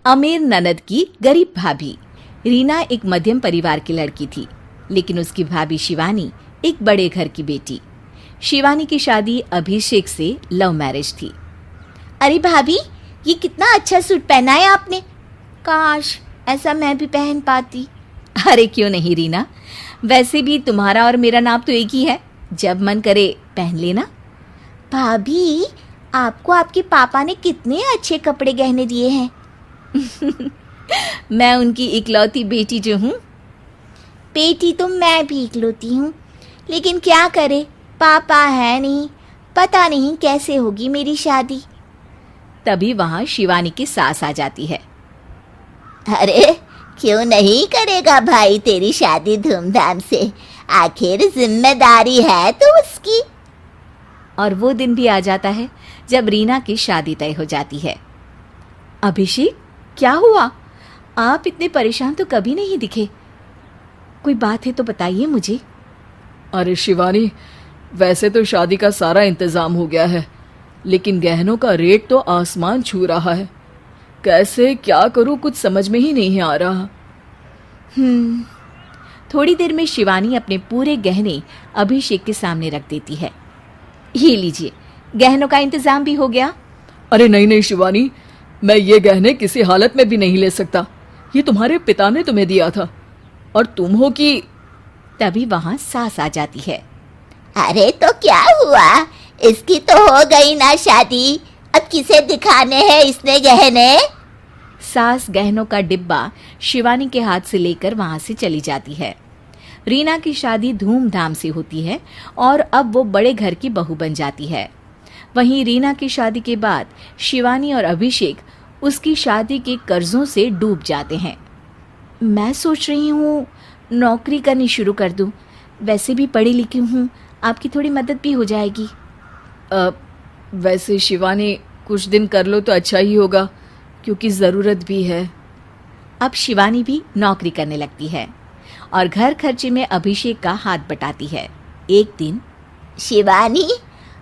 अमीर ननद की गरीब भाभी। रीना एक मध्यम परिवार की लड़की थी, लेकिन उसकी भाभी शिवानी एक बड़े घर की बेटी। शिवानी की शादी अभिषेक से लव मैरिज थी। अरे भाभी, ये कितना अच्छा सूट पहना है आपने। काश ऐसा मैं भी पहन पाती। अरे क्यों नहीं रीना, वैसे भी तुम्हारा और मेरा नाम तो एक ही है, जब मन करे पहन लेना। भाभी, आपको आपके पापा ने कितने अच्छे कपड़े गहने दिए हैं। मैं उनकी इकलौती बेटी जो हूँ। बेटी तो मैं भी इकलौती हूँ, लेकिन क्या करे, पापा है नहीं, पता नहीं कैसे होगी मेरी शादी। तभी वहाँ शिवानी की सास आ जाती है। अरे क्यों नहीं करेगा भाई तेरी शादी धूमधाम से, आखिर जिम्मेदारी है तो उसकी। और वो दिन भी आ जाता है जब रीना की शादी तय हो जाती है। अभिषेक, क्या हुआ? आप इतने परेशान तो कभी नहीं दिखे, कोई बात है तो बताइए मुझे। अरे शिवानी, वैसे तो शादी का सारा इंतजाम हो गया है, लेकिन गहनों का रेट तो आसमान छू रहा है। कैसे क्या करूं, कुछ समझ में ही नहीं आ रहा। थोड़ी देर में शिवानी अपने पूरे गहने अभिषेक के सामने रख देती है। ये लीजिए, गहनों का इंतजाम भी हो गया। अरे नहीं नहीं शिवानी, मैं ये गहने किसी हालत में भी नहीं ले सकता। ये तुम्हारे पिता ने तुम्हें दिया था, और तुम हो कि। तभी वहां सास आ जाती है। अरे तो क्या हुआ, इसकी तो हो गई ना शादी, अब किसे दिखाने हैं इसने गहने। सास गहनों का डिब्बा शिवानी के हाथ से लेकर वहां से चली जाती है। रीना की शादी धूमधाम से होती है और अब वो बड़े घर की बहू बन जाती है। वहीं रीना की शादी के बाद शिवानी और अभिषेक उसकी शादी के कर्जों से डूब जाते हैं। मैं सोच रही हूँ नौकरी करनी शुरू कर दूँ, वैसे भी पढ़ी लिखी हूँ, आपकी थोड़ी मदद भी हो जाएगी। वैसे शिवानी, कुछ दिन कर लो तो अच्छा ही होगा, क्योंकि ज़रूरत भी है। अब शिवानी भी नौकरी करने लगती है और घर खर्चे में अभिषेक का हाथ बटाती है। एक दिन शिवानी,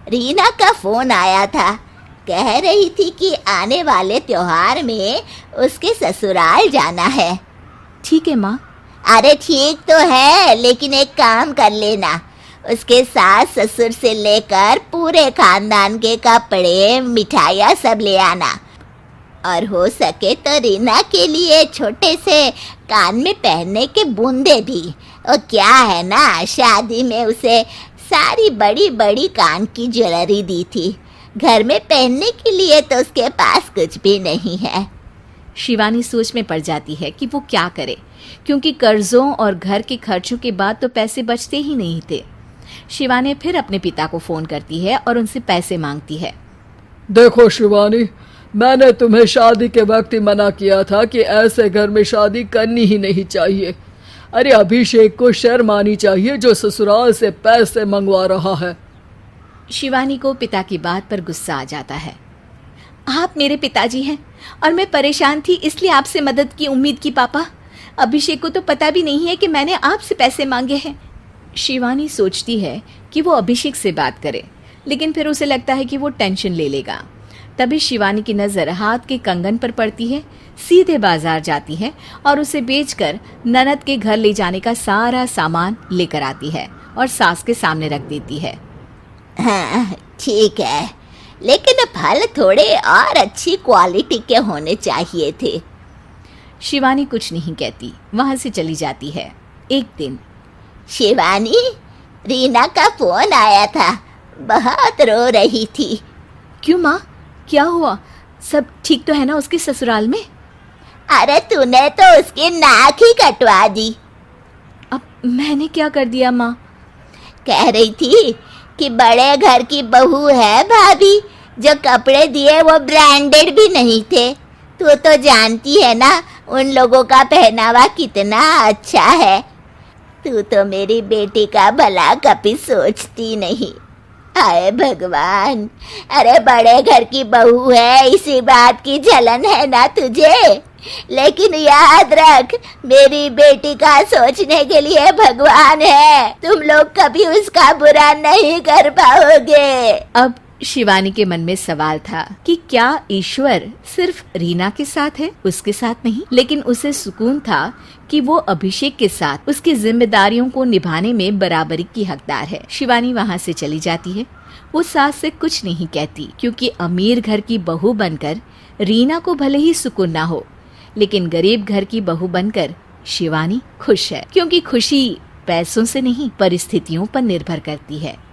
रीना का फोन आया था, कह रही थी कि आने वाले त्योहार में उसके ससुराल जाना है। ठीक है माँ। अरे ठीक तो है, लेकिन एक काम कर लेना, उसके सास ससुर से लेकर पूरे खानदान के कपड़े मिठाइयाँ सब ले आना, और हो सके तो रीना के लिए छोटे से कान में पहनने के बूंदे भी। और क्या है ना, शादी में उसे सारी बड़ी बड़ी कान की ज्वेलरी दी थी, घर में पहनने के लिए तो उसके पास कुछ भी नहीं है। शिवानी सोच में पड़ जाती है कि वो क्या करे, क्योंकि कर्जों और घर के खर्चों के बाद तो पैसे बचते ही नहीं थे। शिवानी फिर अपने पिता को फोन करती है और उनसे पैसे मांगती है। देखो शिवानी, मैंने तुम्हें शादी के वक्त ही मना किया था कि ऐसे घर में शादी करनी ही नहीं चाहिए। अरे अभिषेक को शर्म आनी चाहिए जो ससुराल से पैसे मंगवा रहा है। शिवानी को पिता की बात पर गुस्सा आ जाता है। आप मेरे पिताजी हैं और मैं परेशान थी, इसलिए आपसे मदद की उम्मीद की पापा। अभिषेक को तो पता भी नहीं है कि मैंने आपसे पैसे मांगे हैं। शिवानी सोचती है कि वो अभिषेक से बात करे, लेकिन फिर उसे लगता है कि वो टेंशन ले लेगा। तभी शिवानी की नज़र हाथ के कंगन पर पड़ती है, सीधे बाजार जाती है और उसे बेचकर ननद के घर ले जाने का सारा सामान लेकर आती है और सास के सामने रख देती है। हाँ ठीक है, लेकिन फल थोड़े और अच्छी क्वालिटी के होने चाहिए थे। शिवानी कुछ नहीं कहती, वहां से चली जाती है। एक दिन शिवानी, रीना का फोन आया था, बहुत रो रही थी। क्यों माँ, क्या हुआ? सब ठीक तो है ना उसके ससुराल में? अरे तूने तो उसकी नाक ही कटवा दी। अब मैंने क्या कर दिया माँ? कह रही थी कि बड़े घर की बहू है भाभी, जो कपड़े दिए वो ब्रांडेड भी नहीं थे। तू तो जानती है ना उन लोगों का पहनावा कितना अच्छा है। तू तो मेरी बेटी का भला कभी सोचती नहीं। हाय भगवान, अरे बड़े घर की बहू है, इसी बात की जलन है ना तुझे, लेकिन याद रख मेरी बेटी का सोचने के लिए भगवान है, तुम लोग कभी उसका बुरा नहीं कर पाओगे। अब शिवानी के मन में सवाल था कि क्या ईश्वर सिर्फ रीना के साथ है, उसके साथ नहीं। लेकिन उसे सुकून था कि वो अभिषेक के साथ उसकी जिम्मेदारियों को निभाने में बराबरी की हकदार है। शिवानी वहाँ से चली जाती है। वो सास से कुछ नहीं कहती, क्योंकि अमीर घर की बहू बनकर रीना को भले ही सुकून ना हो, लेकिन गरीब घर की बहू बनकर शिवानी खुश है, क्योंकि खुशी पैसों से नहीं परिस्थितियों पर निर्भर करती है।